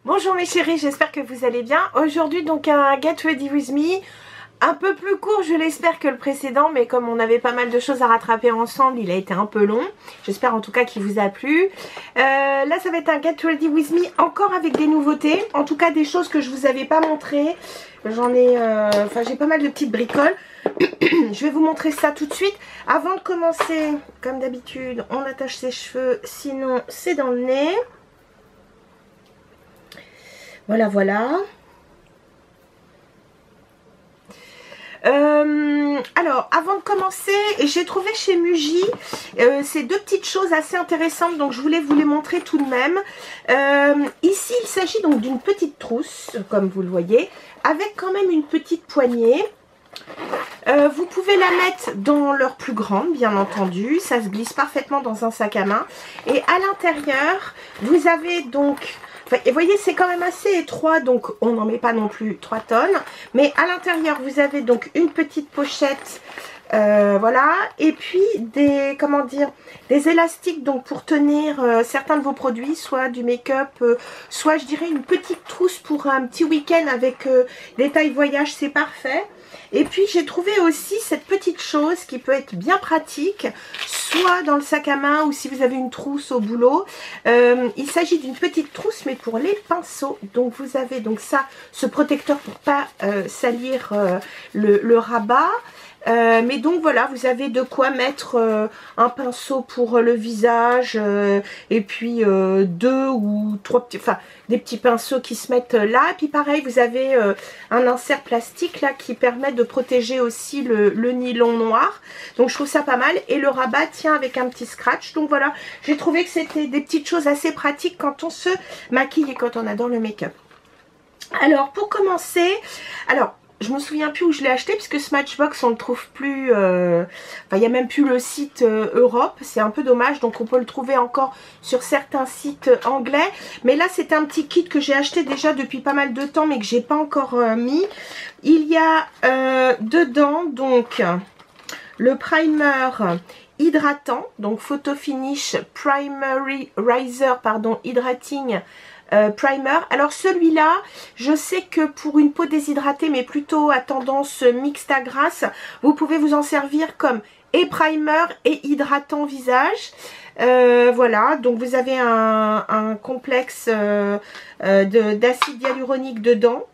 Bonjour mes chéris, j'espère que vous allez bien. Aujourd'hui donc un Get Ready With Me, un peu plus court je l'espère que le précédent, mais comme on avait pas mal de choses à rattraper ensemble, il a été un peu long. J'espère en tout cas qu'il vous a plu. Là ça va être un Get Ready With Me encore avec des nouveautés, en tout cas des choses que je vous avais pas montrées. J'en ai, j'ai pas mal de petites bricoles. Je vais vous montrer ça tout de suite. Avant de commencer, comme d'habitude, on attache ses cheveux, sinon c'est dans le nez. Voilà, voilà. Alors, avant de commencer, j'ai trouvé chez Muji ces deux petites choses assez intéressantes, donc je voulais vous les montrer tout de même. Ici, il s'agit donc d'une petite trousse, comme vous le voyez, avec quand même une petite poignée. Vous pouvez la mettre dans leur plus grande, bien entendu. Ça se glisse parfaitement dans un sac à main. Et à l'intérieur, vous avez donc... vous voyez, c'est quand même assez étroit, donc on n'en met pas non plus 3 tonnes. Mais à l'intérieur, vous avez donc une petite pochette, voilà. Et puis des, comment dire, des élastiques donc pour tenir certains de vos produits, soit du make-up, soit je dirais une petite trousse pour un petit week-end avec des tailles voyage, c'est parfait. Et puis j'ai trouvé aussi cette petite chose qui peut être bien pratique, soit dans le sac à main ou si vous avez une trousse au boulot. Il s'agit d'une petite trousse mais pour les pinceaux. Donc vous avez donc ça, ce protecteur pour pas salir le rabat. Mais donc voilà, vous avez de quoi mettre un pinceau pour le visage et puis 2 ou 3 petits, des petits pinceaux qui se mettent là. Et puis pareil, vous avez un insert plastique là qui permet de protéger aussi le nylon noir. Donc je trouve ça pas mal. Et le rabat tient avec un petit scratch. Donc voilà, j'ai trouvé que c'était des petites choses assez pratiques quand on se maquille et quand on adore le make-up. Alors pour commencer, je me souviens plus où je l'ai acheté puisque Smashbox on le trouve plus, il n'y a même plus le site Europe, c'est un peu dommage, donc on peut le trouver encore sur certains sites anglais. Mais là c'est un petit kit que j'ai acheté déjà depuis pas mal de temps mais que j'ai pas encore mis. Il y a dedans donc le primer hydratant, donc Photo Finish Primary Riser, pardon, Hydrating primer. Alors celui-là, je sais que pour une peau déshydratée mais plutôt à tendance mixte à grasse, vous pouvez vous en servir comme et primer et hydratant visage. Voilà, donc vous avez un complexe d'acide hyaluronique dedans.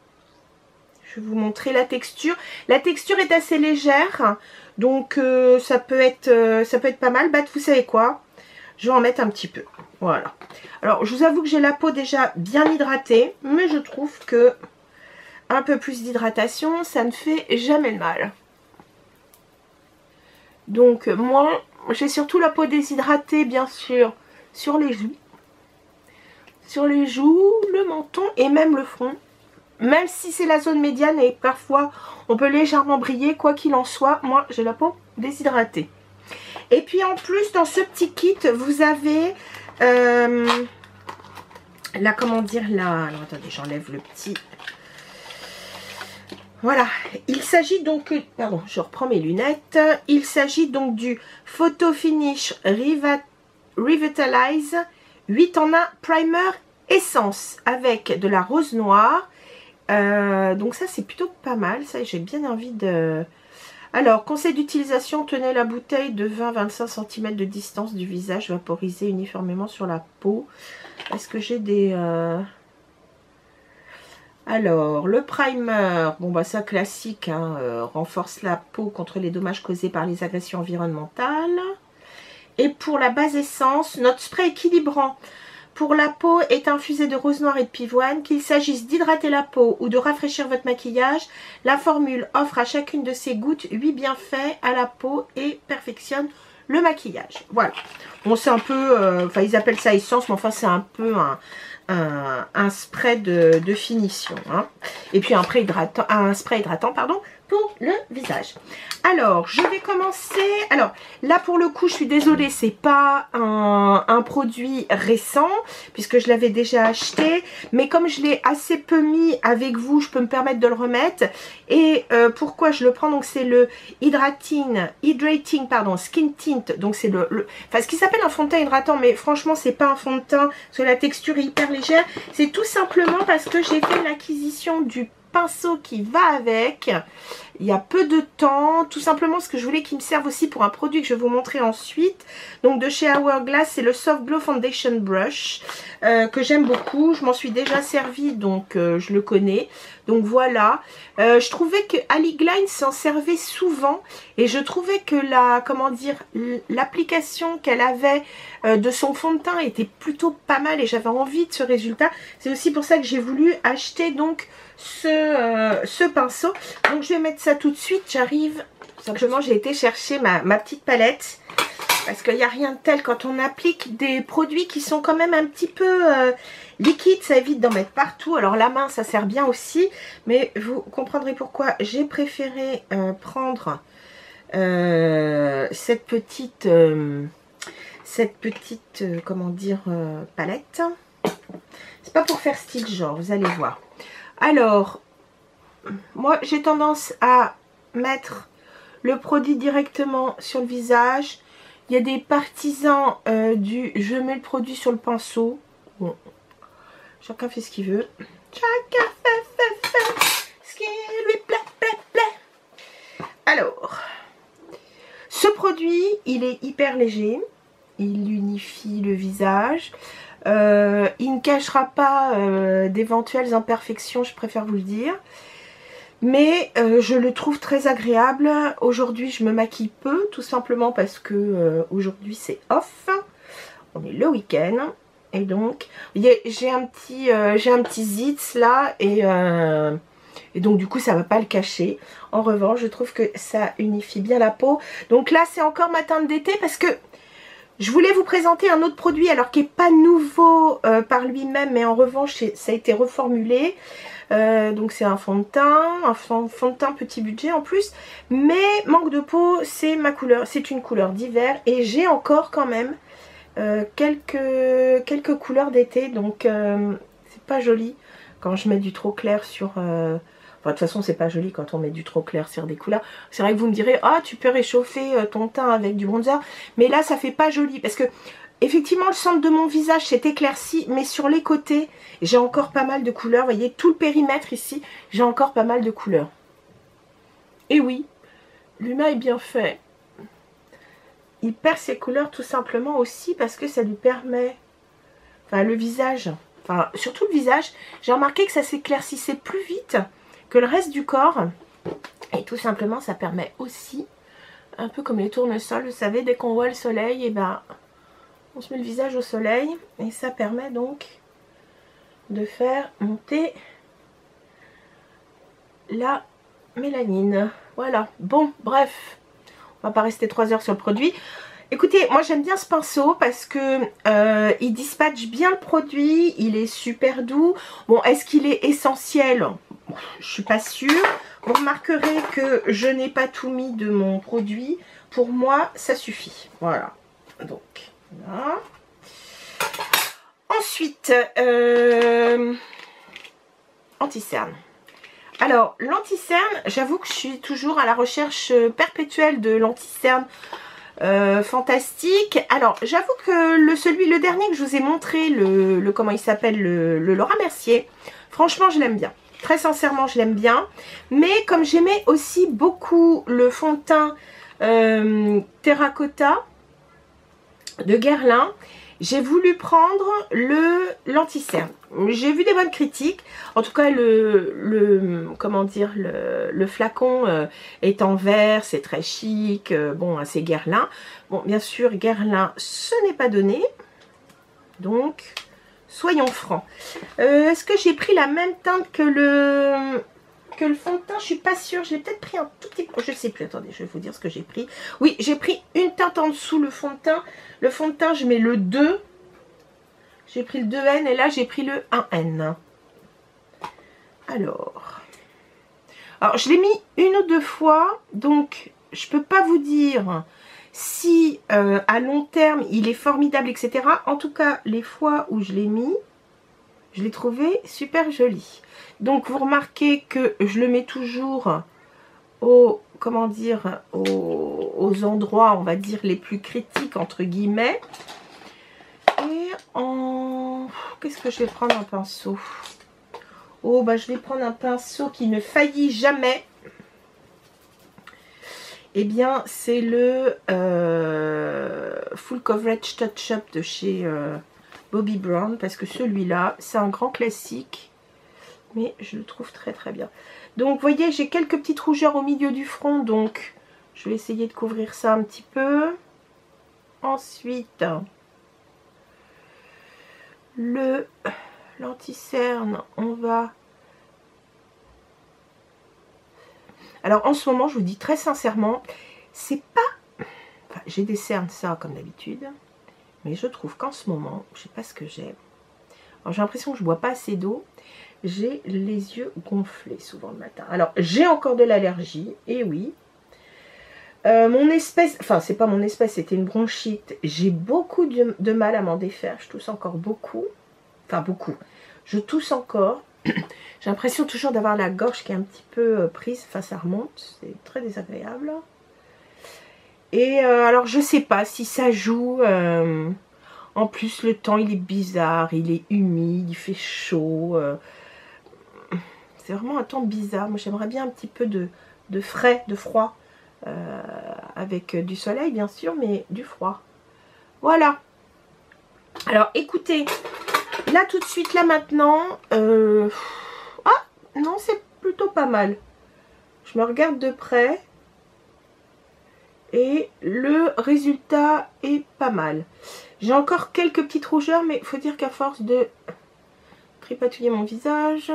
Je vais vous montrer la texture. La texture est assez légère, donc ça peut être pas mal. Bah, vous savez quoi? Je vais en mettre un petit peu. Voilà. Alors, je vous avoue que j'ai la peau déjà bien hydratée, mais je trouve que un peu plus d'hydratation, ça ne fait jamais de mal. Donc, moi, j'ai surtout la peau déshydratée, bien sûr, sur les joues. Sur les joues, le menton et même le front. Même si c'est la zone médiane et parfois, on peut légèrement briller, quoi qu'il en soit, moi, j'ai la peau déshydratée. Et puis, en plus, dans ce petit kit, vous avez... là, comment dire, là, alors attendez, j'enlève le petit. Voilà, il s'agit donc, pardon, je reprends mes lunettes. Il s'agit donc du Photo Finish Revitalize 8 en 1 Primer Essence avec de la rose noire. Donc ça, c'est plutôt pas mal. Ça, j'ai bien envie de... Alors, conseil d'utilisation, tenez la bouteille de 20-25 cm de distance du visage, vaporisé uniformément sur la peau. Est-ce que j'ai des... Alors, le primer, bon bah ça classique, hein, renforce la peau contre les dommages causés par les agressions environnementales. Et pour la base essence, notre spray équilibrant pour la peau est infusé de rose noire et de pivoine. Qu'il s'agisse d'hydrater la peau ou de rafraîchir votre maquillage, la formule offre à chacune de ces gouttes 8 bienfaits à la peau et perfectionne le maquillage. Voilà. Bon, c'est un peu, ils appellent ça essence, mais enfin c'est un peu un spray de finition. Hein. Et puis un spray hydratant, pardon, pour le visage. Alors, je vais commencer. Alors, là, pour le coup, je suis désolée, c'est pas un produit récent, puisque je l'avais déjà acheté. Mais comme je l'ai assez peu mis avec vous, je peux me permettre de le remettre. Et pourquoi je le prends? Donc, c'est le Hydrating Skin Tint. Donc, c'est enfin, ce qui s'appelle un fond de teint hydratant, mais franchement, c'est pas un fond de teint, parce que la texture est hyper légère. C'est tout simplement parce que j'ai fait l'acquisition du pinceau qui va avec il y a peu de temps, tout simplement parce que je voulais qu'il me serve aussi pour un produit que je vais vous montrer ensuite. Donc de chez Hourglass, c'est le Soft Glow Foundation Brush que j'aime beaucoup. Je m'en suis déjà servi, donc je le connais. Donc voilà, je trouvais que Ali Gline s'en servait souvent et je trouvais que l'application qu'elle avait de son fond de teint était plutôt pas mal et j'avais envie de ce résultat. C'est aussi pour ça que j'ai voulu acheter donc ce pinceau. Donc je vais mettre ça tout de suite, j'arrive. Simplement j'ai été chercher ma petite palette parce qu'il n'y a rien de tel quand on applique des produits qui sont quand même un petit peu liquides, ça évite d'en mettre partout. Alors la main ça sert bien aussi, mais vous comprendrez pourquoi j'ai préféré prendre cette petite comment dire, palette. C'est pas pour faire style genre, vous allez voir. Alors, moi j'ai tendance à mettre le produit directement sur le visage. Il y a des partisans du je mets le produit sur le pinceau. Bon, chacun fait ce qu'il veut. Chacun fait ce qui lui plaît. Alors, ce produit, il est hyper léger. Il unifie le visage. Il ne cachera pas d'éventuelles imperfections, je préfère vous le dire. Mais je le trouve très agréable. Aujourd'hui, je me maquille peu, tout simplement parce que aujourd'hui c'est off. On est le week-end. Et donc, j'ai un petit zitz là. Et donc du coup, ça ne va pas le cacher. En revanche, je trouve que ça unifie bien la peau. Donc là, c'est encore ma teinte d'été parce que je voulais vous présenter un autre produit, alors qui n'est pas nouveau par lui-même, mais en revanche, ça a été reformulé. Donc c'est un fond de teint, fond de teint petit budget en plus. Mais manque de peau, c'est ma couleur, c'est une couleur d'hiver. Et j'ai encore quand même quelques couleurs d'été. Donc c'est pas joli quand je mets du trop clair sur... Enfin, de toute façon, c'est pas joli quand on met du trop clair sur des couleurs. C'est vrai que vous me direz, ah, tu peux réchauffer ton teint avec du bronzer. Mais là, ça fait pas joli. Parce que, effectivement, le centre de mon visage s'est éclairci. Mais sur les côtés, j'ai encore pas mal de couleurs. Vous voyez, tout le périmètre ici, j'ai encore pas mal de couleurs. Et oui, l'humain est bien fait. Il perd ses couleurs tout simplement aussi parce que ça lui permet... Enfin, le visage... Enfin, surtout le visage, j'ai remarqué que ça s'éclaircissait plus vite que le reste du corps. Et tout simplement, ça permet aussi, un peu comme les tournesols, vous savez, dès qu'on voit le soleil, et ben, on se met le visage au soleil. Et ça permet donc de faire monter la mélanine. Voilà. Bon, bref, on va pas rester 3 heures sur le produit. Écoutez, moi j'aime bien ce pinceau parce que il dispatche bien le produit, il est super doux. Bon, est-ce qu'il est essentiel? Je suis pas sûre. Vous remarquerez que je n'ai pas tout mis de mon produit. Pour moi, ça suffit. Voilà. Donc, là. Ensuite, anti-cerne. Alors, l'anti-cerne, j'avoue que je suis toujours à la recherche perpétuelle de l'anti-cerne fantastique. Alors, j'avoue que le dernier que je vous ai montré, comment il s'appelle, le Laura Mercier, franchement, je l'aime bien. Très sincèrement, je l'aime bien. Mais comme j'aimais aussi beaucoup le fond de teint Terracotta de Guerlain, j'ai voulu prendre l'anti-cerne. J'ai vu des bonnes critiques. En tout cas, comment dire, le flacon est en verre, c'est très chic. Bon, c'est Guerlain. Bon, bien sûr, Guerlain, ce n'est pas donné. Donc, soyons francs. Est-ce que j'ai pris la même teinte que le fond de teint? Je suis pas sûre. Je l'ai peut-être pris un tout petit peu. Je sais plus. Attendez, je vais vous dire ce que j'ai pris. Oui, j'ai pris une teinte en dessous le fond de teint. Le fond de teint, je mets le 2. J'ai pris le 2N et là, j'ai pris le 1N. Alors, Alors, je l'ai mis une ou deux fois, donc je peux pas vous dire si à long terme il est formidable, etc. En tout cas, les fois où je l'ai mis, je l'ai trouvé super joli. Donc, vous remarquez que je le mets toujours aux, comment dire, aux endroits, on va dire, les plus critiques, entre guillemets. Et en... Qu'est-ce que je vais prendre un pinceau? Oh, bah, je vais prendre un pinceau qui ne faillit jamais. Eh bien, c'est le Full Coverage Touch-Up de chez Bobbi Brown. Parce que celui-là, c'est un grand classique. Mais je le trouve très très bien. Donc, vous voyez, j'ai quelques petites rougeurs au milieu du front. Donc, je vais essayer de couvrir ça un petit peu. Ensuite, l'anti-cerne, on va... Alors, en ce moment, je vous dis très sincèrement, c'est pas... Enfin, j'ai des cernes, ça, comme d'habitude. Mais je trouve qu'en ce moment, je sais pas ce que j'ai. Alors, j'ai l'impression que je bois pas assez d'eau. J'ai les yeux gonflés souvent le matin. Alors, j'ai encore de l'allergie, et oui. Mon espèce, enfin, c'est pas mon espèce, c'était une bronchite. J'ai beaucoup de mal à m'en défaire. Je tousse encore beaucoup. Enfin, beaucoup. Je tousse encore. J'ai l'impression toujours d'avoir la gorge qui est un petit peu prise. Enfin, ça remonte. C'est très désagréable. Et alors, je sais pas si ça joue. En plus, le temps, il est bizarre. Il est humide. Il fait chaud. C'est vraiment un temps bizarre. Moi, j'aimerais bien un petit peu de frais, de froid. Avec du soleil, bien sûr, mais du froid. Voilà. Alors, écoutez. Là, tout de suite, là, maintenant... Ah, non, c'est plutôt pas mal. Je me regarde de près. Et le résultat est pas mal. J'ai encore quelques petites rougeurs, mais il faut dire qu'à force de tripatouiller mon visage...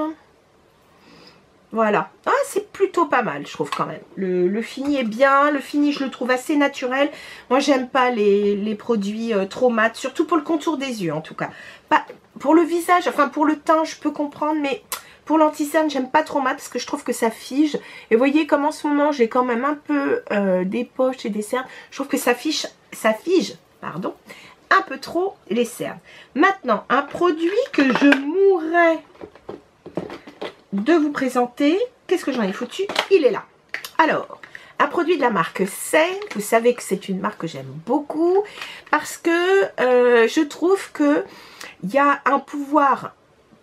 Voilà. Ah, c'est plutôt pas mal, je trouve, quand même. Le fini est bien. Le fini, je le trouve assez naturel. Moi, j'aime pas les produits trop mat. Surtout pour le contour des yeux, en tout cas. Pas pour le visage, enfin, pour le teint, je peux comprendre. Mais pour l'anti-cerne, j'aime pas trop mat parce que je trouve que ça fige. Et vous voyez comme en ce moment, j'ai quand même un peu des poches et des cernes. Je trouve que ça fige, pardon, un peu trop les cernes. Maintenant, un produit que je mourrais de vous présenter. Qu'est-ce que j'en ai foutu? Il est là. Alors, un produit de la marque Sen. Vous savez que c'est une marque que j'aime beaucoup parce que je trouve que il y a un pouvoir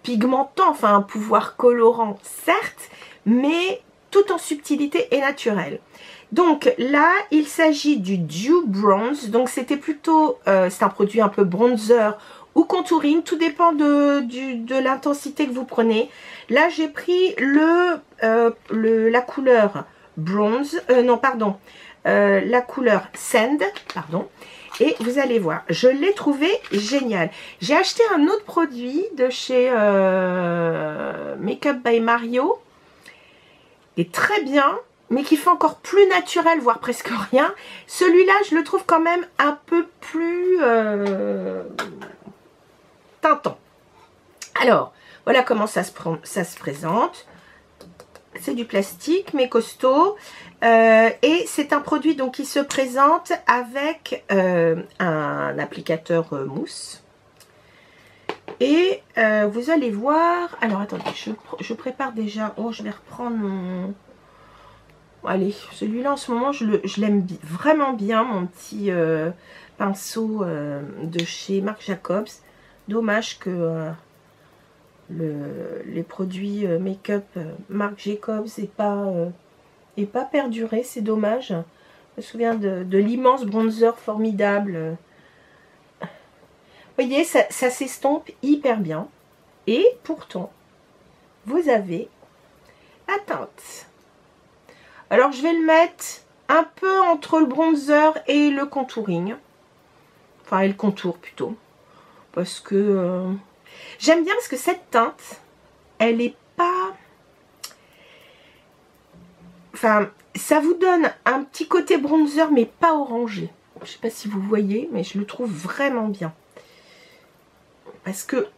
pigmentant, enfin un pouvoir colorant, certes, mais tout en subtilité et naturel. Donc là, il s'agit du Dew Bronze. Donc c'était plutôt, c'est un produit un peu bronzer ou contouring, tout dépend de l'intensité que vous prenez. Là, j'ai pris la couleur bronze, non, pardon, la couleur sand, pardon, et vous allez voir, je l'ai trouvé génial. J'ai acheté un autre produit de chez Makeup by Mario, qui est très bien, mais qui fait encore plus naturel, voire presque rien. Celui-là, je le trouve quand même un peu plus... tintant. Alors, voilà comment ça se présente. C'est du plastique, mais costaud. Et c'est un produit donc qui se présente avec un applicateur mousse. Et vous allez voir... Alors, attendez, je prépare déjà... Oh, je vais reprendre mon... Allez, celui-là, en ce moment, je l'aime vraiment bien, mon petit pinceau de chez Marc Jacobs. Dommage que les produits make-up Marc Jacobs n'aient pas perduré, c'est dommage. Je me souviens de l'immense bronzer formidable. Vous voyez, ça s'estompe hyper bien. Et pourtant, vous avez la teinte. Alors, je vais le mettre un peu entre le bronzer et le contouring. Enfin, et le contour plutôt. Parce que j'aime bien parce que cette teinte, elle est pas... Enfin, ça vous donne un petit côté bronzer, mais pas orangé. Je sais pas si vous voyez, mais je le trouve vraiment bien. Parce que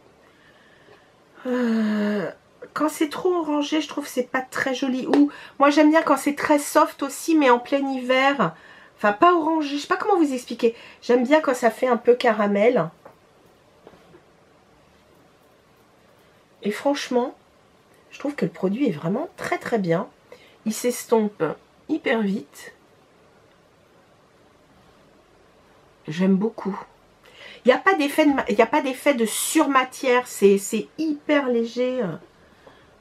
quand c'est trop orangé, je trouve que c'est pas très joli. Ou moi j'aime bien quand c'est très soft aussi, mais en plein hiver. Enfin pas orangé, je sais pas comment vous expliquer. J'aime bien quand ça fait un peu caramel. Et franchement, je trouve que le produit est vraiment très très bien. Il s'estompe hyper vite. J'aime beaucoup. Il n'y a pas d'effet de surmatière. C'est hyper léger.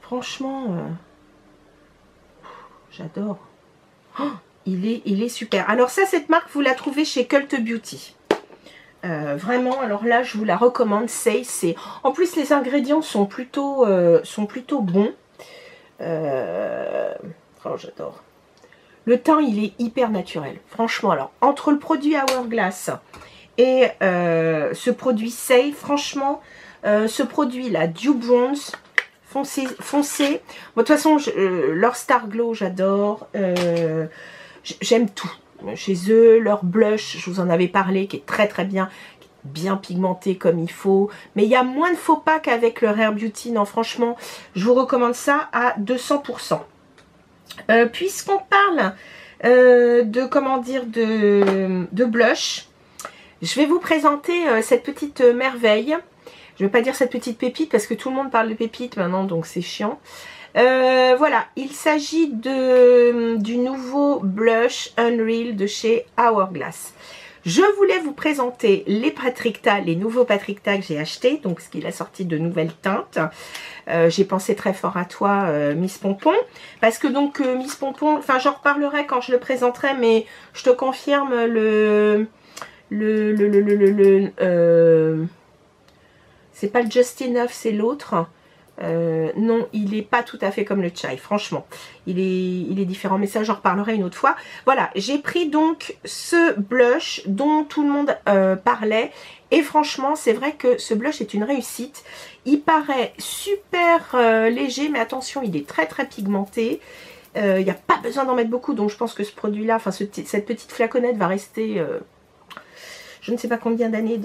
Franchement, j'adore. Oh, il est super. Alors ça, cette marque, vous la trouvez chez Cult Beauty. Vraiment, alors là, je vous la recommande. En plus, les ingrédients sont plutôt bons. Oh, j'adore. Le teint, il est hyper naturel. Franchement, alors, entre le produit Hourglass et ce produit Say, franchement, ce produit-là, Dew Bronze, foncez. Bon, de toute façon, leur Star Glow, j'adore. J'aime tout. Chez eux, leur blush, je vous en avais parlé, qui est très très bien pigmenté comme il faut. Mais il y a moins de faux pas qu'avec le Rare Beauty. Non, franchement, je vous recommande ça à 200%. Puisqu'on parle de blush, je vais vous présenter cette petite merveille. Je ne vais pas dire cette petite pépite parce que tout le monde parle de pépite maintenant, donc c'est chiant. Voilà, il s'agit du nouveau blush Unreal de chez Hourglass. Je voulais vous présenter les nouveaux Patrickta que j'ai achetés, donc ce qu'il a sorti de nouvelles teintes. J'ai pensé très fort à toi, Miss Pompon, parce que donc Miss Pompon, enfin j'en reparlerai quand je le présenterai, mais je te confirme c'est pas le Just Enough, c'est l'autre. Non, il n'est pas tout à fait comme le chai, franchement. Il est différent, mais ça, j'en reparlerai une autre fois. Voilà, j'ai pris donc ce blush dont tout le monde parlait. Et franchement, c'est vrai que ce blush est une réussite. Il paraît super léger, mais attention, il est très très pigmenté. Il n'y a pas besoin d'en mettre beaucoup, donc je pense que ce produit-là, enfin cette petite flaconnette va rester... je ne sais pas combien d'années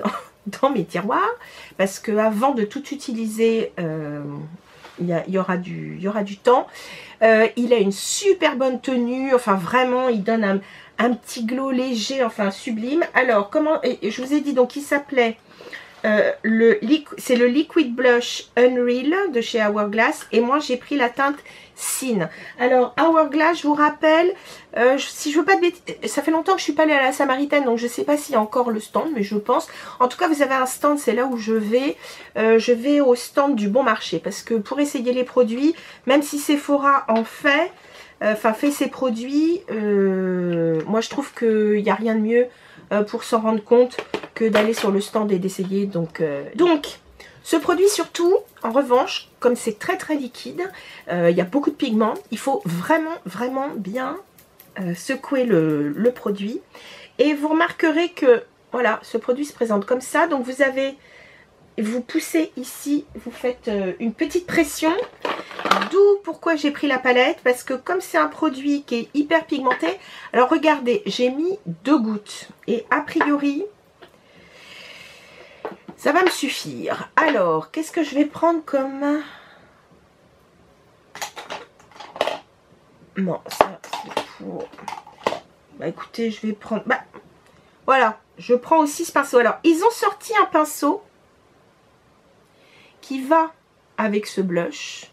dans mes tiroirs, parce que avant de tout utiliser, il y aura du temps. Il a une super bonne tenue, enfin vraiment, il donne un petit glow léger, enfin sublime. Alors, et je vous ai dit, donc il s'appelait, c'est le Liquid Blush Unreal de chez Hourglass, et moi j'ai pris la teinte Sin. Alors Hourglass, je vous rappelle, si je veux pas de bêtises, ça fait longtemps que je suis pas allée à la Samaritaine, donc je sais pas s'il y a encore le stand, mais je pense. En tout cas, vous avez un stand, c'est là où je vais. Je vais au stand du Bon Marché, parce que pour essayer les produits, même si Sephora en fait, fait ses produits, moi je trouve qu'il n'y a rien de mieux pour s'en rendre compte que d'aller sur le stand et d'essayer. Donc, ce produit surtout, en revanche, comme c'est très très liquide, il y a beaucoup de pigments, il faut vraiment bien secouer le produit. Et vous remarquerez que, voilà, ce produit se présente comme ça. Donc vous poussez ici, vous faites une petite pression. D'où pourquoi j'ai pris la palette, parce que comme c'est un produit qui est hyper pigmenté, alors regardez, j'ai mis 2 gouttes. Et a priori... ça va me suffire. Alors, qu'est-ce que je vais prendre comme... Non, ça c'est pour... Bah écoutez, je vais prendre... Bah, voilà, je prends aussi ce pinceau. Alors, ils ont sorti un pinceau qui va avec ce blush.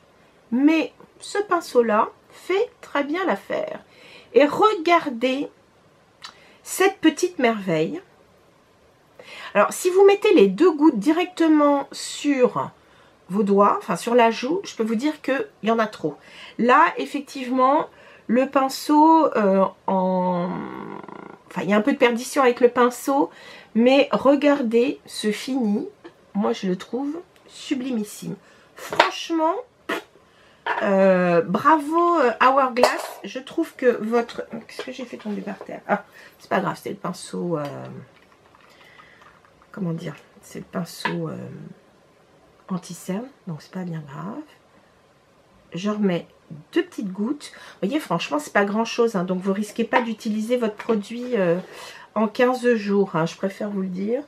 Mais ce pinceau-là fait très bien l'affaire. Et regardez cette petite merveille. Alors, si vous mettez les 2 gouttes directement sur vos doigts, enfin sur la joue, je peux vous dire qu'il y en a trop. Là, effectivement, le pinceau, enfin, il y a un peu de perdition avec le pinceau, mais regardez ce fini. Moi, je le trouve sublimissime. Franchement, bravo Hourglass. Je trouve que votre... Qu'est-ce que j'ai fait tomber par terre? Ah, c'est pas grave, c'était le pinceau... comment dire, c'est le pinceau anti-cerne, donc c'est pas bien grave. Je remets 2 petites gouttes. Vous voyez, franchement, c'est pas grand chose, hein, donc vous risquez pas d'utiliser votre produit en 15 jours, hein, je préfère vous le dire.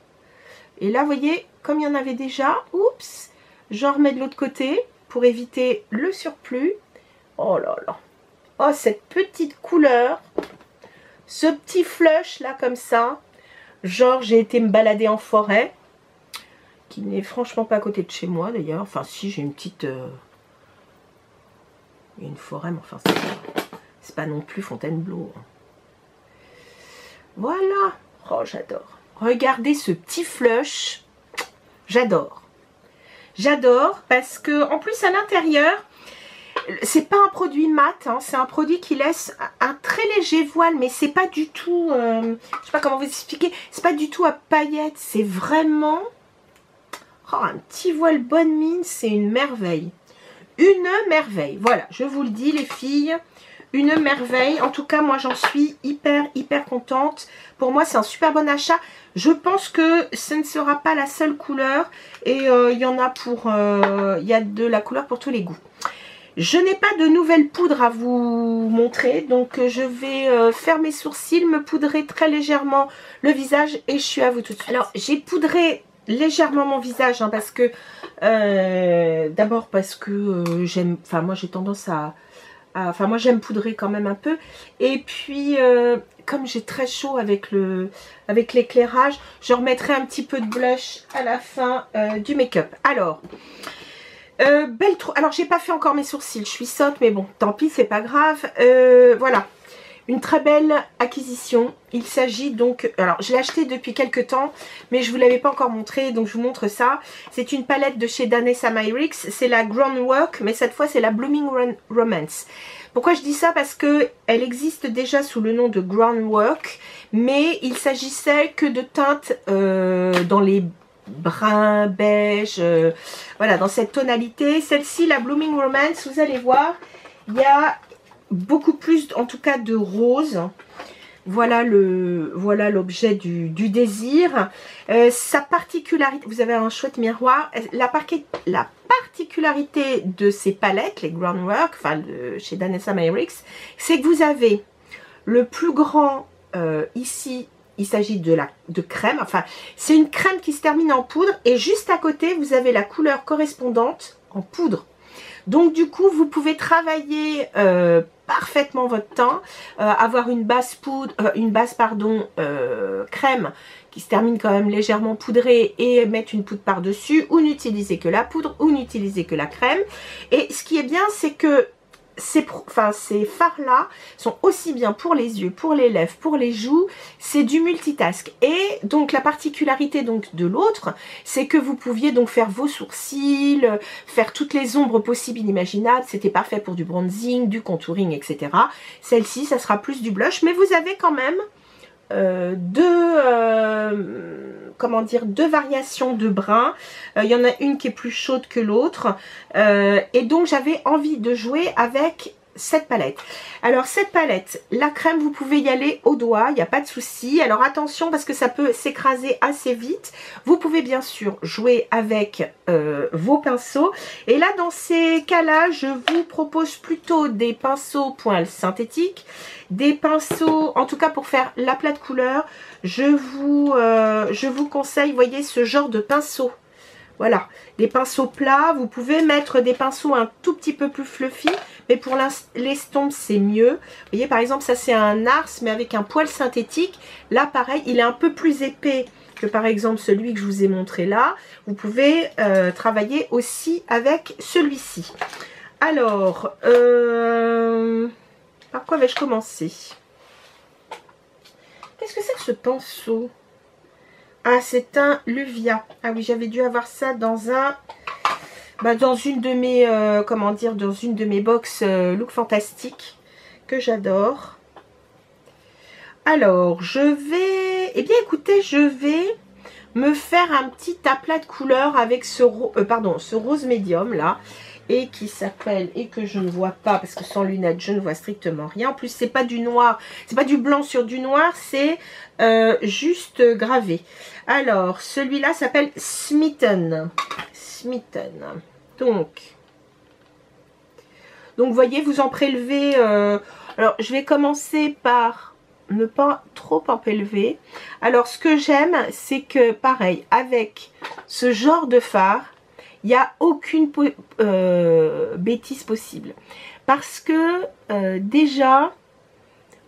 Et là, vous voyez, comme il y en avait déjà, oups, j'en remets de l'autre côté. pour éviter le surplus. Oh là là. Oh, cette petite couleur. Ce petit flush là comme ça. Genre j'ai été me balader en forêt. Qui n'est franchement pas à côté de chez moi d'ailleurs. Enfin si, j'ai une petite... Il y a une forêt, mais enfin c'est pas non plus Fontainebleau. Voilà. Oh, j'adore. Regardez ce petit flush. J'adore. J'adore parce que en plus à l'intérieur, c'est pas un produit mat, hein, c'est un produit qui laisse un très léger voile, mais c'est pas du tout, je sais pas comment vous expliquer, c'est pas du tout à paillettes, c'est vraiment un petit voile bonne mine, c'est une merveille. Une merveille, voilà, je vous le dis les filles, une merveille. En tout cas, moi j'en suis hyper contente. Pour moi, c'est un super bon achat. Je pense que ce ne sera pas la seule couleur et il y en a pour, il y a de la couleur pour tous les goûts. Je n'ai pas de nouvelles poudres à vous montrer, donc je vais faire mes sourcils, me poudrer très légèrement le visage et je suis à vous tout de suite. Alors, j'ai poudré légèrement mon visage, hein, parce que, d'abord parce que j'aime, enfin moi j'ai tendance à enfin moi j'aime poudrer quand même un peu, et puis comme j'ai très chaud avec l'éclairage, je remettrai un petit peu de blush à la fin du make-up. Alors alors j'ai pas fait encore mes sourcils, je suis sotte, mais bon tant pis, c'est pas grave. Voilà, une très belle acquisition. Il s'agit donc, alors je l'ai acheté depuis quelques temps, mais je vous l'avais pas encore montré, donc je vous montre ça. C'est une palette de chez Danessa Myricks, c'est la Groundwork, mais cette fois c'est la Blooming Romance. Pourquoi je dis ça? Parce que elle existe déjà sous le nom de Groundwork, mais il s'agissait que de teintes dans les brun, beige, voilà, dans cette tonalité. Celle-ci, la Blooming Romance, vous allez voir, il y a beaucoup plus, en tout cas, de rose. Voilà l'objet du désir. Sa particularité, vous avez un chouette miroir. La particularité de ces palettes, les Groundwork, enfin de chez Danessa Myricks, c'est que vous avez le plus grand ici. Il s'agit de crème, enfin c'est une crème qui se termine en poudre, et juste à côté vous avez la couleur correspondante en poudre. Donc du coup vous pouvez travailler parfaitement votre teint, avoir une base crème qui se termine quand même légèrement poudrée et mettre une poudre par dessus, ou n'utiliser que la poudre ou n'utiliser que la crème. Et ce qui est bien, c'est que ces fards là sont aussi bien pour les yeux, pour les lèvres, pour les joues. C'est du multitask. Et donc la particularité donc de l'autre, c'est que vous pouviez donc faire vos sourcils, faire toutes les ombres possibles inimaginables. C'était parfait pour du bronzing, du contouring, etc. Celle-ci, ça sera plus du blush, mais vous avez quand même deux variations de brun. Il y en a une qui est plus chaude que l'autre, et donc j'avais envie de jouer avec cette palette. Alors cette palette, la crème, vous pouvez y aller au doigt, il n'y a pas de souci. Alors attention parce que ça peut s'écraser assez vite. Vous pouvez bien sûr jouer avec vos pinceaux, et là dans ces cas-là, je vous propose plutôt des pinceaux poils synthétiques, des pinceaux, en tout cas pour faire l'aplat de couleur, je vous conseille, voyez, ce genre de pinceau. Voilà, des pinceaux plats. Vous pouvez mettre des pinceaux un tout petit peu plus fluffy, mais pour l'estompe c'est mieux. Vous voyez, par exemple, ça c'est un Nars, mais avec un poil synthétique. Là pareil, il est un peu plus épais que par exemple celui que je vous ai montré là. Vous pouvez travailler aussi avec celui-ci. Alors, par quoi vais-je commencer? Qu'est-ce que c'est que ce pinceau? Ah, c'est un Luvia. Ah oui, j'avais dû avoir ça dans un... dans une de mes... comment dire? Dans une de mes box Look Fantastique que j'adore. Alors, je vais... Eh bien, écoutez, je vais me faire un petit aplat de couleur avec ce rose médium là. Et qui s'appelle, et que je ne vois pas parce que sans lunettes je ne vois strictement rien. En plus c'est pas du noir, c'est pas du blanc sur du noir, c'est juste gravé. Alors celui-là s'appelle Smitten. Donc vous voyez, vous en prélevez. Alors je vais commencer par ne pas trop en prélever. Alors ce que j'aime, c'est que pareil, avec ce genre de fard, il n'y a aucune bêtise possible. Parce que déjà,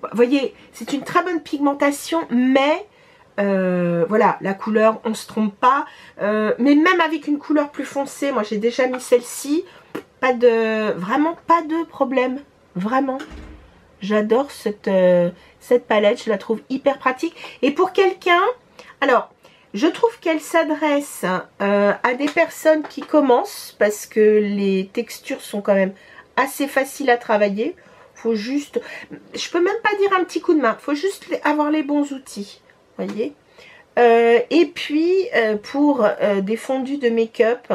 vous voyez, c'est une très bonne pigmentation, mais voilà, la couleur, on ne se trompe pas. Mais même avec une couleur plus foncée, moi j'ai déjà mis celle-ci, vraiment pas de problème. Vraiment. J'adore cette palette, je la trouve hyper pratique. Et pour quelqu'un, alors, je trouve qu'elle s'adresse à des personnes qui commencent, parce que les textures sont quand même assez faciles à travailler. Faut juste, je peux même pas dire un petit coup de main, faut juste avoir les bons outils, voyez. Et puis, pour des fondus de make-up,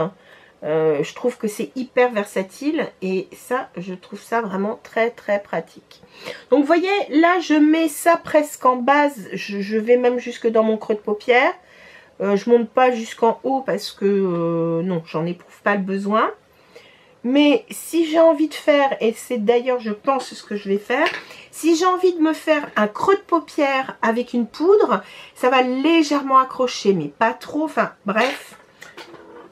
je trouve que c'est hyper versatile et ça, je trouve ça vraiment très très pratique. Donc vous voyez, là je mets ça presque en base, je vais même jusque dans mon creux de paupière. Je monte pas jusqu'en haut parce que non, j'en éprouve pas le besoin. Mais si j'ai envie de faire, et c'est d'ailleurs je pense ce que je vais faire, si j'ai envie de me faire un creux de paupière avec une poudre, ça va légèrement accrocher, mais pas trop, enfin bref.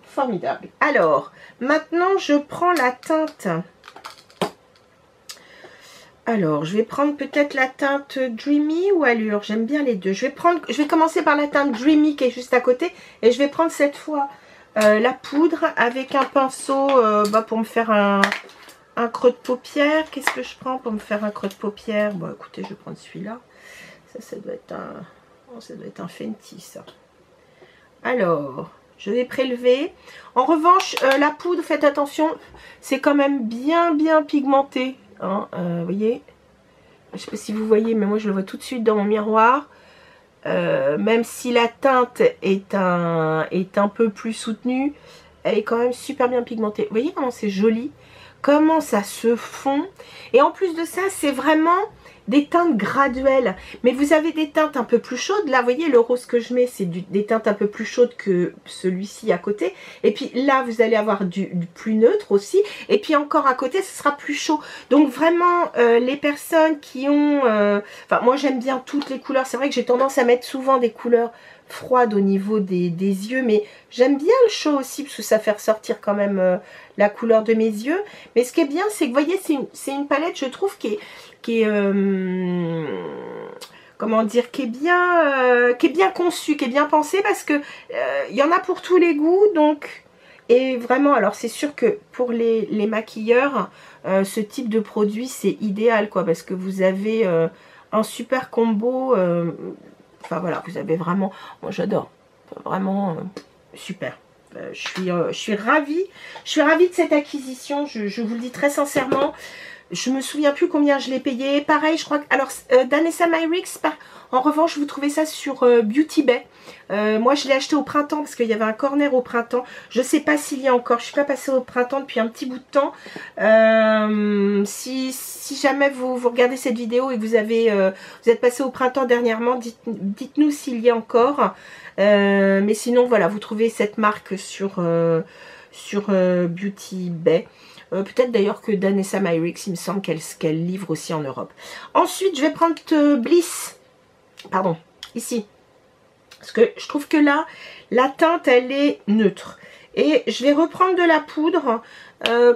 Formidable. Alors, maintenant, je prends la teinte. Alors, je vais prendre peut-être la teinte Dreamy ou Allure. J'aime bien les deux. Je vais commencer par la teinte Dreamy qui est juste à côté. Et je vais prendre cette fois la poudre avec un pinceau pour me faire un creux de paupière. Qu'est-ce que je prends pour me faire un creux de paupière? Bon, écoutez, je vais prendre celui-là. Ça doit être un Fenty, ça. Alors... je vais prélever. En revanche, la poudre, faites attention, c'est quand même bien pigmenté. Hein, vous voyez, je ne sais pas si vous voyez, mais moi je le vois tout de suite dans mon miroir. Même si la teinte est un peu plus soutenue, elle est quand même super bien pigmentée. Vous voyez comment c'est joli, comment ça se fond. Et en plus de ça, c'est vraiment... des teintes graduelles, mais vous avez des teintes un peu plus chaudes. Là, vous voyez, le rose que je mets, c'est des teintes un peu plus chaudes que celui-ci à côté. Et puis là, vous allez avoir du plus neutre aussi. Et puis encore à côté, ce sera plus chaud. Donc vraiment, les personnes qui ont... enfin, moi, j'aime bien toutes les couleurs. C'est vrai que j'ai tendance à mettre souvent des couleurs froide au niveau des yeux, mais j'aime bien le chaud aussi parce que ça fait ressortir quand même la couleur de mes yeux. Mais ce qui est bien, c'est que vous voyez, c'est une palette, je trouve, qui est comment dire, qui est bien conçue, qui est bien pensée, parce que il y en a pour tous les goûts. Donc, et vraiment, alors c'est sûr que pour les maquilleurs, ce type de produit c'est idéal, quoi, parce que vous avez un super combo. Enfin voilà, vous avez vraiment, moi j'adore, vraiment super. Je suis ravie de cette acquisition, je vous le dis très sincèrement. Je me souviens plus combien je l'ai payé. Pareil, je crois que... alors, Danessa Myricks, en revanche, vous trouvez ça sur Beauty Bay. Moi, je l'ai acheté au printemps parce qu'il y avait un corner au printemps. Je sais pas s'il y a encore. Je suis pas passée au printemps depuis un petit bout de temps. Si jamais vous regardez cette vidéo et que vous êtes passé au printemps dernièrement, dites-nous s'il y a encore. Mais sinon, voilà, vous trouvez cette marque sur Beauty Bay. Peut-être d'ailleurs que Danessa Myricks, il me semble qu'elle livre aussi en Europe. Ensuite, je vais prendre Bliss. Pardon, ici. Parce que je trouve que là, la teinte, elle est neutre. Et je vais reprendre de la poudre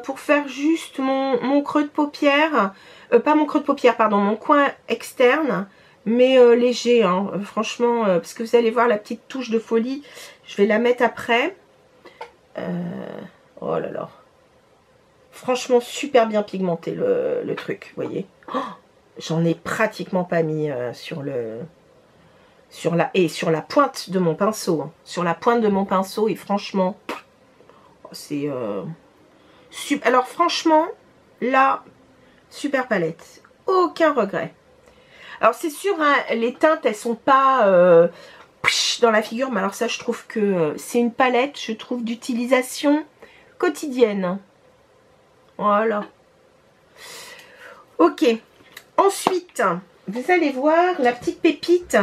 pour faire juste mon creux de paupière. Pas mon creux de paupière, pardon, mon coin externe. Mais léger, hein, franchement, parce que vous allez voir la petite touche de folie. Je vais la mettre après. Oh là là. Franchement, super bien pigmenté le truc, vous voyez. Oh, j'en ai pratiquement pas mis sur la pointe de mon pinceau. Hein. Sur la pointe de mon pinceau, et franchement, c'est... alors franchement, là, super palette. Aucun regret. Alors c'est sûr, hein, les teintes, elles sont pas dans la figure. Mais alors ça, je trouve que c'est une palette, je trouve, d'utilisation quotidienne. Voilà. Ok. Ensuite, vous allez voir la petite pépite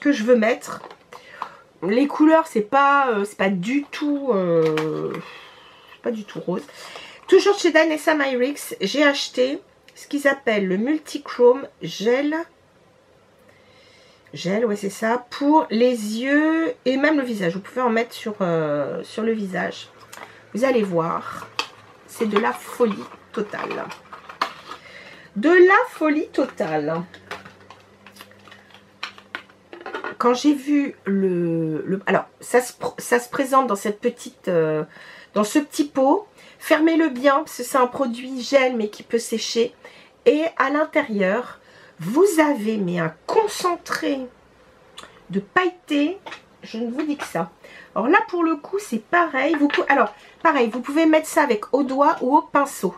que je veux mettre. Les couleurs, c'est pas du tout rose. Toujours chez Danessa Myricks, j'ai acheté ce qu'ils appellent le multichrome gel. Gel, ouais, c'est ça. Pour les yeux et même le visage. Vous pouvez en mettre sur le visage. Vous allez voir, c'est de la folie totale. De la folie totale. Quand j'ai vu alors, ça se présente dans cette petite, dans ce petit pot. Fermez-le bien, parce que c'est un produit gel, mais qui peut sécher. Et à l'intérieur, vous avez mais un concentré de pailleté. Je ne vous dis que ça. Alors là, pour le coup, c'est pareil. Alors, pareil, vous pouvez mettre ça avec au doigt ou au pinceau.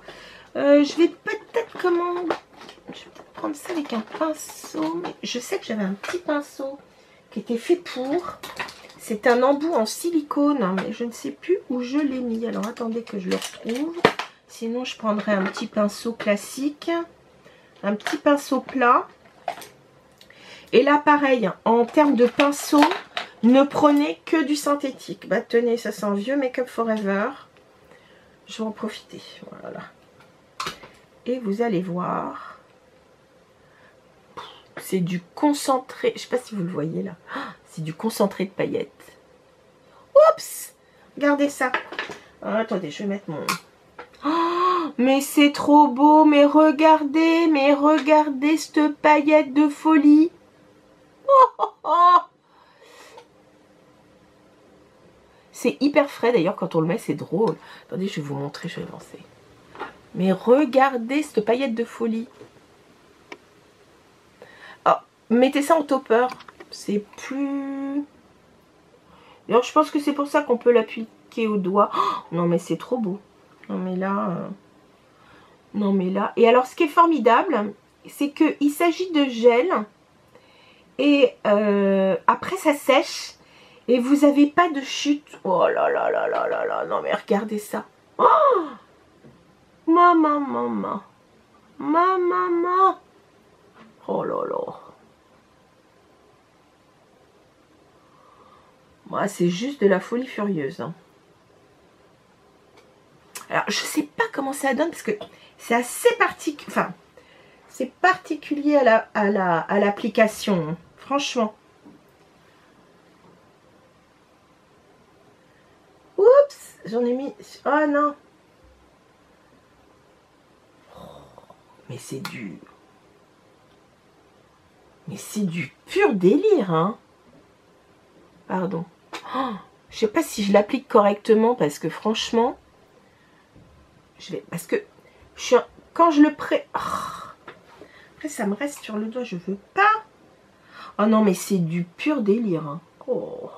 Je vais peut-être Je vais peut-être prendre ça avec un pinceau. Mais je sais que j'avais un petit pinceau qui était fait pour. C'est un embout en silicone, mais je ne sais plus où je l'ai mis. Alors, attendez que je le retrouve. Sinon, je prendrai un petit pinceau classique. Un petit pinceau plat. Et là, pareil, en termes de pinceau, ne prenez que du synthétique. Bah, tenez, ça sent vieux Make-up Forever. Je vais en profiter. Voilà. Et vous allez voir. C'est du concentré. Je ne sais pas si vous le voyez là. C'est du concentré de paillettes. Oups! Regardez ça. Ah, attendez, je vais mettre mon... Oh, mais c'est trop beau. Mais regardez cette paillette de folie. Oh, oh, oh. C'est hyper frais d'ailleurs quand on le met, c'est drôle. Attendez, je vais vous montrer, je vais avancer. Mais regardez cette paillette de folie. Oh, mettez ça en topper. C'est plus... Alors je pense que c'est pour ça qu'on peut l'appliquer au doigt. Oh, non mais c'est trop beau. Non mais là... Non mais là... Et alors ce qui est formidable, c'est qu'il s'agit de gel. Et après ça sèche. Et vous n'avez pas de chute. Oh là là là là là là. Non mais regardez ça. Oh, maman. Oh là là. Moi, c'est juste de la folie furieuse. Hein. Alors, je sais pas comment ça donne parce que c'est assez particulier. Enfin, c'est particulier à l'application. Hein. Franchement. Oups, j'en ai mis... Oh non. Mais c'est du... Mais c'est du pur délire, hein. Pardon. Oh, je sais pas si je l'applique correctement parce que franchement... Parce que... Quand je le après, ça me reste sur le doigt, je veux pas. Oh non, mais c'est du pur délire, hein. Oh.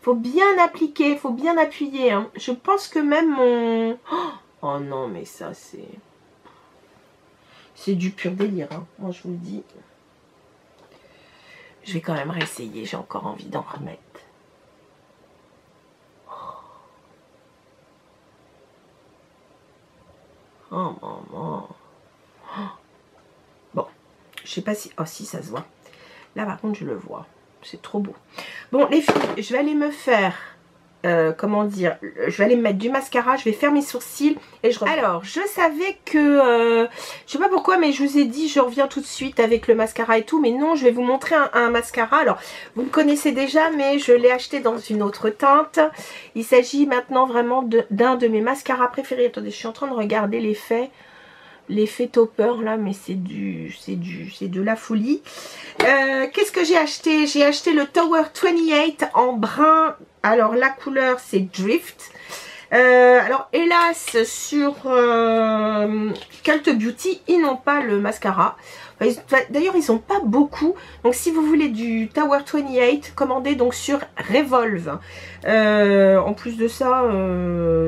Faut bien appliquer, faut bien appuyer. Hein. Je pense que même mon... Oh non, mais ça, c'est... C'est du pur délire. Hein. Moi, je vous le dis. Je vais quand même réessayer. J'ai encore envie d'en remettre. Oh, maman. Bon. Je sais pas si... Oh, si, ça se voit. Là, par contre, je le vois. C'est trop beau. Bon, les filles, je vais aller me faire... comment dire, je vais aller me mettre du mascara, je vais faire mes sourcils et je reviens. Alors, je savais que, je sais pas pourquoi, mais je vous ai dit, je reviens tout de suite avec le mascara et tout, mais non, je vais vous montrer un mascara. Alors, vous le connaissez déjà, mais je l'ai acheté dans une autre teinte. Il s'agit maintenant vraiment d'un de mes mascaras préférés. Attendez, je suis en train de regarder l'effet topper là, mais c'est de la folie. Qu'est-ce que j'ai acheté? J'ai acheté le Tower 28 en brun. Alors la couleur c'est Drift. Alors hélas sur Cult Beauty ils n'ont pas le mascara. D'ailleurs ils n'ont pas beaucoup. Donc si vous voulez du Tower 28, commandez donc sur Revolve. En plus de ça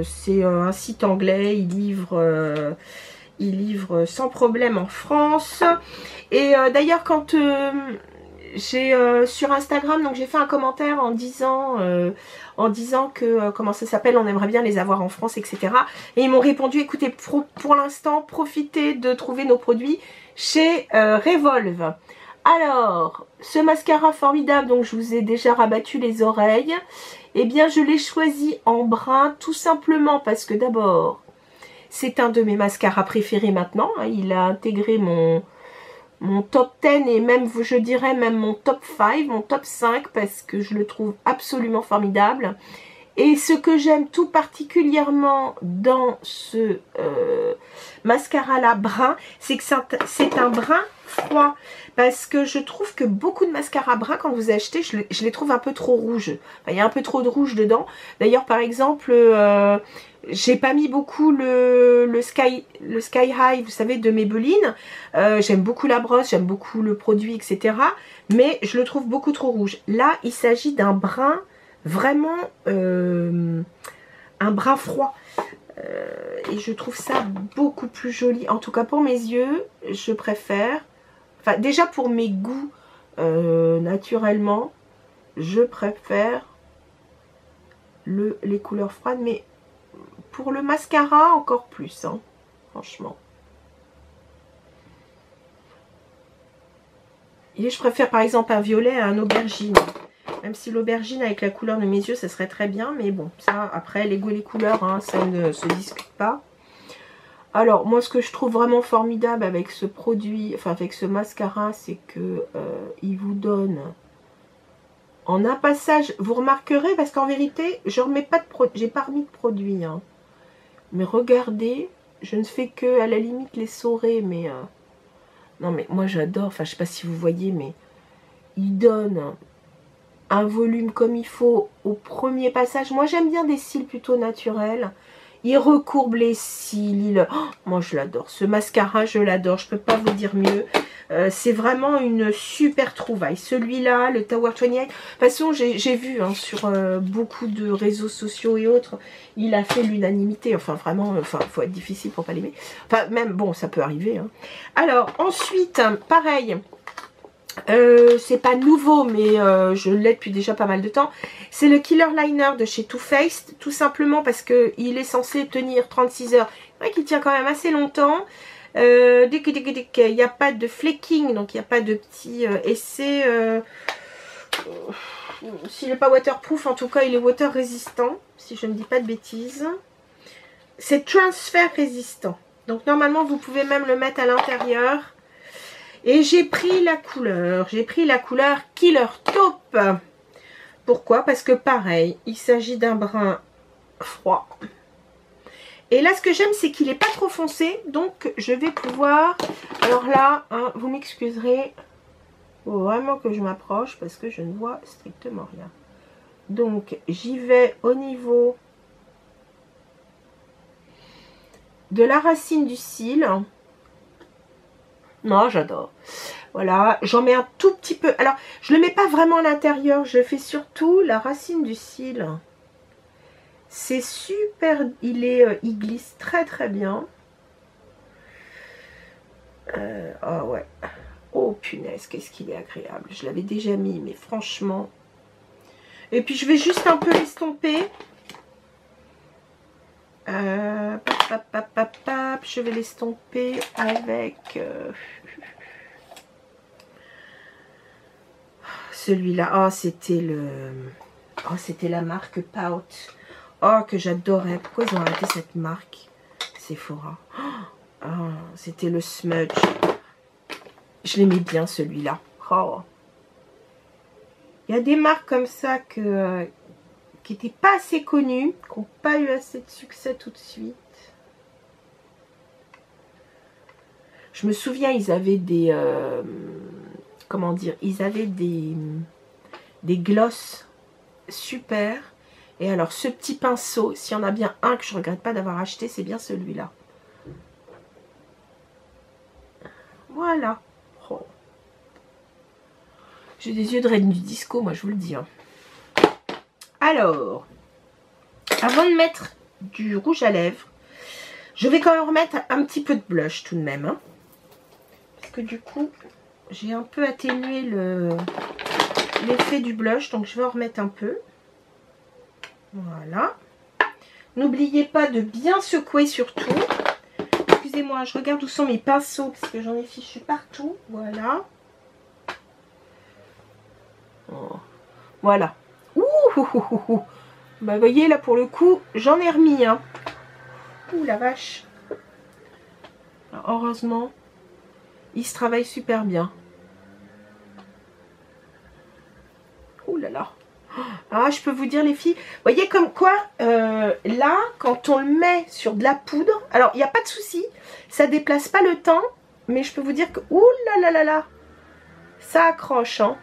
c'est un site anglais. Il livre sans problème en France. Et d'ailleurs quand j'ai sur Instagram, donc j'ai fait un commentaire en disant que comment ça s'appelle, on aimerait bien les avoir en France, etc. Et ils m'ont répondu, écoutez, pour l'instant, profitez de trouver nos produits chez Revolve. Alors, ce mascara formidable, donc je vous ai déjà rabattu les oreilles. Eh bien, je l'ai choisi en brun, tout simplement parce que d'abord, c'est un de mes mascaras préférés maintenant. Hein, il a intégré mon top 10 et même, je dirais même mon top 5, mon top 5 parce que je le trouve absolument formidable. Et ce que j'aime tout particulièrement dans ce mascara-là brun, c'est que c'est un brun froid. Parce que je trouve que beaucoup de mascaras bruns, quand vous achetez, je les trouve un peu trop rouges. Enfin, il y a un peu trop de rouge dedans. D'ailleurs, par exemple, j'ai pas mis beaucoup le Sky High, vous savez, de Maybelline. J'aime beaucoup la brosse, j'aime beaucoup le produit, etc. Mais je le trouve beaucoup trop rouge. Là, il s'agit d'un brun vraiment un brun froid. Et je trouve ça beaucoup plus joli. En tout cas, pour mes yeux, je préfère. Enfin, déjà pour mes goûts, naturellement, je préfère les couleurs froides. Mais pour le mascara, encore plus, hein, franchement. Et je préfère par exemple un violet à un aubergine. Même si l'aubergine avec la couleur de mes yeux, ça serait très bien. Mais bon, ça, après, les goûts et les couleurs, hein, ça ne se discute pas. Alors, moi, ce que je trouve vraiment formidable avec ce produit, enfin avec ce mascara, c'est que il vous donne en un passage, vous remarquerez, parce qu'en vérité, je remets pas de produit, j'ai pas remis de produit, hein. Mais regardez, je ne fais que, à la limite, les saurer, mais... non, mais moi, j'adore, enfin, je sais pas si vous voyez, mais il donne un volume comme il faut au premier passage. Moi, j'aime bien des cils plutôt naturels. Il recourbe les cils. Oh, moi, je l'adore. Ce mascara, je l'adore. Je peux pas vous dire mieux. C'est vraiment une super trouvaille. Celui-là, le Tower 28. De toute façon, j'ai vu hein, sur beaucoup de réseaux sociaux et autres, il a fait l'unanimité. Enfin, vraiment, il faut être difficile pour pas l'aimer. Enfin, même, bon, ça peut arriver. Hein. Alors, ensuite, pareil. C'est pas nouveau, mais je l'ai depuis déjà pas mal de temps. C'est le Killer Liner de chez Too Faced, tout simplement parce que il est censé tenir 36 heures. C'est vrai qu'il tient quand même assez longtemps. Il n'y a pas de flaking, donc il n'y a pas de petit essai. S'il n'est pas waterproof, en tout cas, il est water résistant, si je ne dis pas de bêtises. C'est transfert résistant. Donc normalement, vous pouvez même le mettre à l'intérieur. Et j'ai pris la couleur Killer Taupe. Pourquoi? Parce que pareil, il s'agit d'un brun froid. Et là, ce que j'aime, c'est qu'il n'est pas trop foncé. Donc, je vais pouvoir... Alors là, hein, vous m'excuserez. Il faut vraiment que je m'approche parce que je ne vois strictement rien. Donc, j'y vais au niveau de la racine du cil. Non, j'adore. Voilà, j'en mets un tout petit peu. Alors, je ne le mets pas vraiment à l'intérieur. Je fais surtout la racine du cil. C'est super. Il glisse très très bien. Oh ouais. Oh punaise, qu'est-ce qu'il est agréable. Je l'avais déjà mis, mais franchement. Et puis, je vais juste un peu l'estomper. Je vais l'estomper avec celui-là. Oh, c'était la marque Pout. Oh, que j'adorais. Pourquoi ils ont arrêté cette marque Sephora? Oh, c'était le smudge. Je l'aimais bien celui-là. Oh. Il y a des marques comme ça qui n'étaient pas assez connues, qui n'ont pas eu assez de succès tout de suite. Je me souviens, ils avaient des... comment dire? Ils avaient des glosses super. Et alors, ce petit pinceau, s'il y en a bien un que je ne regrette pas d'avoir acheté, c'est bien celui-là. Voilà. Oh. J'ai des yeux de reine du disco, moi, je vous le dis. Hein. Alors, avant de mettre du rouge à lèvres, je vais quand même remettre un petit peu de blush tout de même. Hein. Parce que du coup, j'ai un peu atténué l'effet du blush, donc je vais en remettre un peu. Voilà. N'oubliez pas de bien secouer surtout. Excusez-moi, je regarde où sont mes pinceaux, parce que j'en ai fichu partout. Voilà. Oh. Voilà. Ouh. Bah, vous voyez, là, pour le coup, j'en ai remis. Hein. Ouh, la vache. Alors, heureusement, il se travaille super bien. Ouh là là. Ah, je peux vous dire les filles, vous voyez comme quoi, là, quand on le met sur de la poudre, alors il n'y a pas de souci, ça déplace pas le teint, mais je peux vous dire que, ouh là là là là, ça accroche, hein.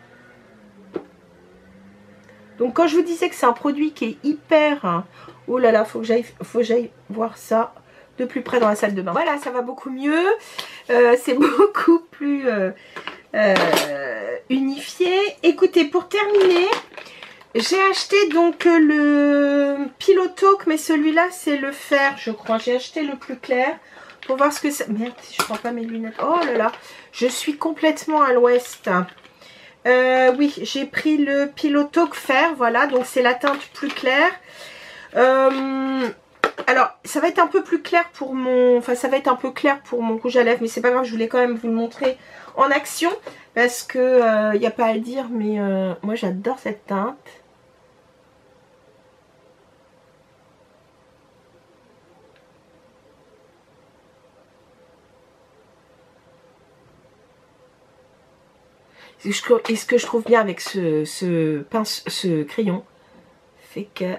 Donc quand je vous disais que c'est un produit qui est hyper, hein, oh là là, faut que j'aille voir ça de plus près dans la salle de bain. Voilà, ça va beaucoup mieux, c'est beaucoup plus unifié. Écoutez, pour terminer, j'ai acheté donc le Pillow Talk, mais celui-là c'est le fer, je crois. J'ai acheté le plus clair pour voir ce que ça... Merde, je prends pas mes lunettes. Oh là là, je suis complètement à l'ouest. Oui, j'ai pris le Pillow Talk fer, voilà, donc c'est la teinte plus claire. Alors, ça va être un peu plus clair pour mon... Enfin, ça va être un peu clair pour mon rouge à lèvres, mais c'est pas grave, je voulais quand même vous le montrer en action, parce que il n'y a pas à le dire, mais moi j'adore cette teinte. Et ce que je trouve bien avec ce crayon, fait que...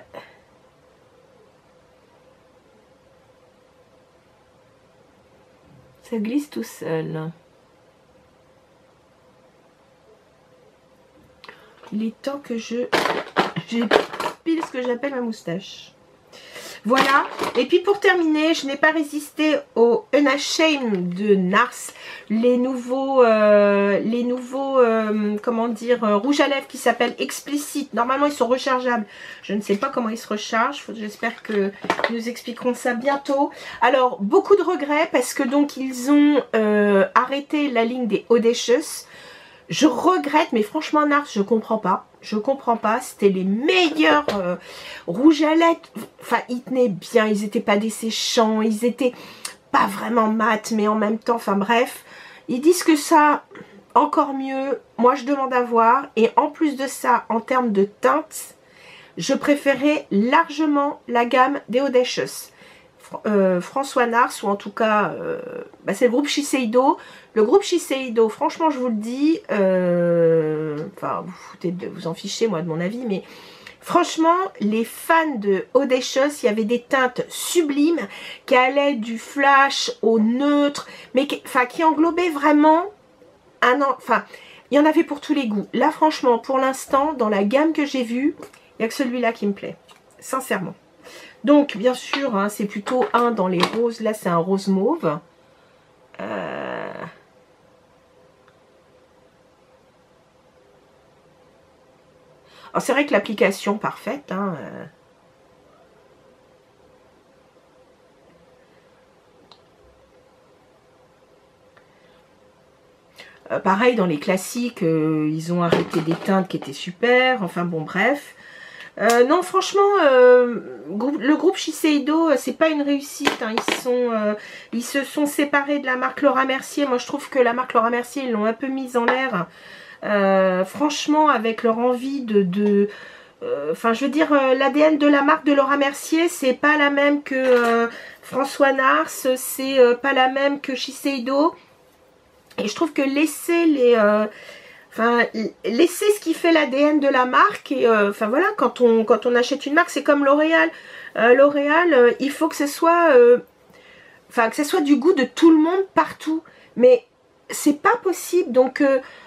ça glisse tout seul. Il est temps que j'ai pile ce que j'appelle ma moustache. Voilà. Et puis pour terminer, je n'ai pas résisté au Unashamed de Nars. Les nouveaux comment dire, rouge à lèvres qui s'appellent Explicit. Normalement, ils sont rechargeables. Je ne sais pas comment ils se rechargent. J'espère que nous expliquerons ça bientôt. Alors, beaucoup de regrets parce que donc ils ont arrêté la ligne des Audacious. Je regrette, mais franchement, Nars, je comprends pas. Je comprends pas. C'était les meilleurs rouges à lèvres. Enfin, ils tenaient bien. Ils n'étaient pas desséchants. Ils étaient pas vraiment mat, mais en même temps, enfin bref. Ils disent que ça, encore mieux. Moi, je demande à voir. Et en plus de ça, en termes de teinte, je préférais largement la gamme des Audacious. François Nars, ou en tout cas, bah, c'est le groupe Shiseido. Le groupe Shiseido, franchement, je vous le dis, enfin, vous en fichez, moi, de mon avis, mais franchement, les fans de Audacious, il y avait des teintes sublimes qui allaient du flash au neutre, mais qui englobaient vraiment enfin, il y en avait pour tous les goûts. Là, franchement, pour l'instant, dans la gamme que j'ai vue, il n'y a que celui-là qui me plaît, sincèrement. Donc, bien sûr, hein, c'est plutôt un dans les roses. Là, c'est un rose mauve. Alors, c'est vrai que l'application parfaite. Hein, pareil, dans les classiques, ils ont arrêté des teintes qui étaient super. Enfin, bon, bref. Non, franchement, le groupe Shiseido, c'est pas une réussite. Hein. Ils se sont séparés de la marque Laura Mercier. Moi, je trouve que la marque Laura Mercier, ils l'ont un peu mise en l'air. Franchement, avec leur envie enfin, je veux dire, l'ADN de la marque de Laura Mercier, c'est pas la même que François Nars, c'est pas la même que Shiseido. Et je trouve que laisser laisser ce qui fait l'ADN de la marque. Et enfin voilà, quand on achète une marque, c'est comme L'Oréal. L'Oréal, il faut que ce soit que ce soit du goût de tout le monde partout. Mais c'est pas possible. Donc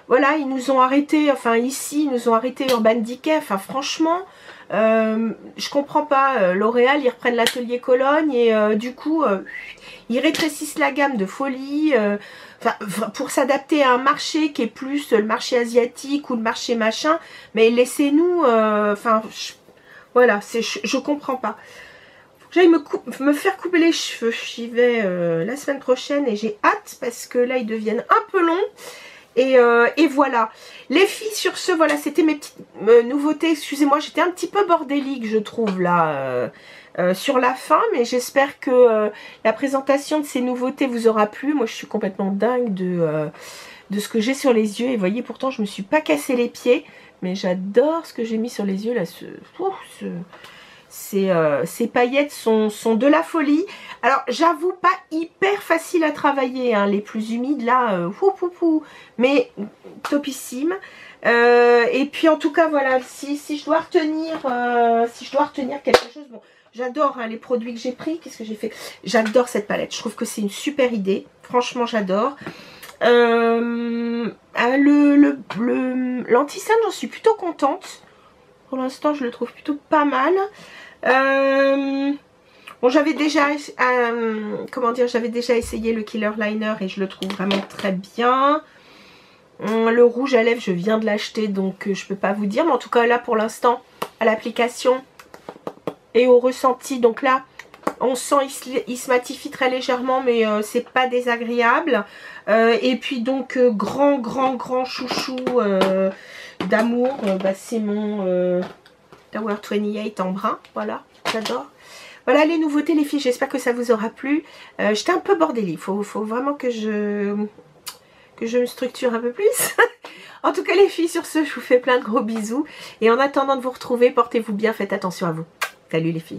voilà, ils nous ont arrêté, enfin ici, ils nous ont arrêté Urban Decay. Enfin franchement, je comprends pas. L'Oréal, ils reprennent l'atelier Cologne et du coup, ils rétrécissent la gamme de folie. Pour s'adapter à un marché qui est plus le marché asiatique ou le marché machin, mais laissez-nous, voilà, je comprends pas. Faut que j'aille me faire couper les cheveux. J'y vais la semaine prochaine et j'ai hâte parce que là ils deviennent un peu longs. Et voilà. Les filles, sur ce, voilà, c'était mes petites nouveautés. Excusez-moi, j'étais un petit peu bordélique, je trouve, là, sur la fin. Mais j'espère que la présentation de ces nouveautés vous aura plu. Moi, je suis complètement dingue de ce que j'ai sur les yeux. Et vous voyez, pourtant, je me suis pas cassé les pieds. Mais j'adore ce que j'ai mis sur les yeux, là. Ces paillettes sont de la folie. Alors, j'avoue, pas hyper facile à travailler, hein, les plus humides, là, mais topissime. Et puis en tout cas voilà, si je dois retenir quelque chose, bon, j'adore hein, les produits que j'ai pris. Qu'est-ce que j'ai fait? J'adore cette palette, je trouve que c'est une super idée, franchement j'adore. L'anti-cerne, j'en suis plutôt contente. Pour l'instant je le trouve plutôt pas mal. Bon, j'avais déjà j'avais déjà essayé le Killer Liner et je le trouve vraiment très bien. Le rouge à lèvres, je viens de l'acheter, donc je peux pas vous dire. Mais en tout cas, là, pour l'instant, à l'application et au ressenti, donc là, on sent il se matifie très légèrement, mais c'est pas désagréable. Et puis donc, grand chouchou d'amour, c'est mon Tower 28 en brun. Voilà, j'adore. Voilà les nouveautés les filles, j'espère que ça vous aura plu. J'étais un peu bordélique, faut vraiment que je me structure un peu plus. En tout cas les filles, sur ce, je vous fais plein de gros bisous. Et en attendant de vous retrouver, portez-vous bien, faites attention à vous. Salut les filles.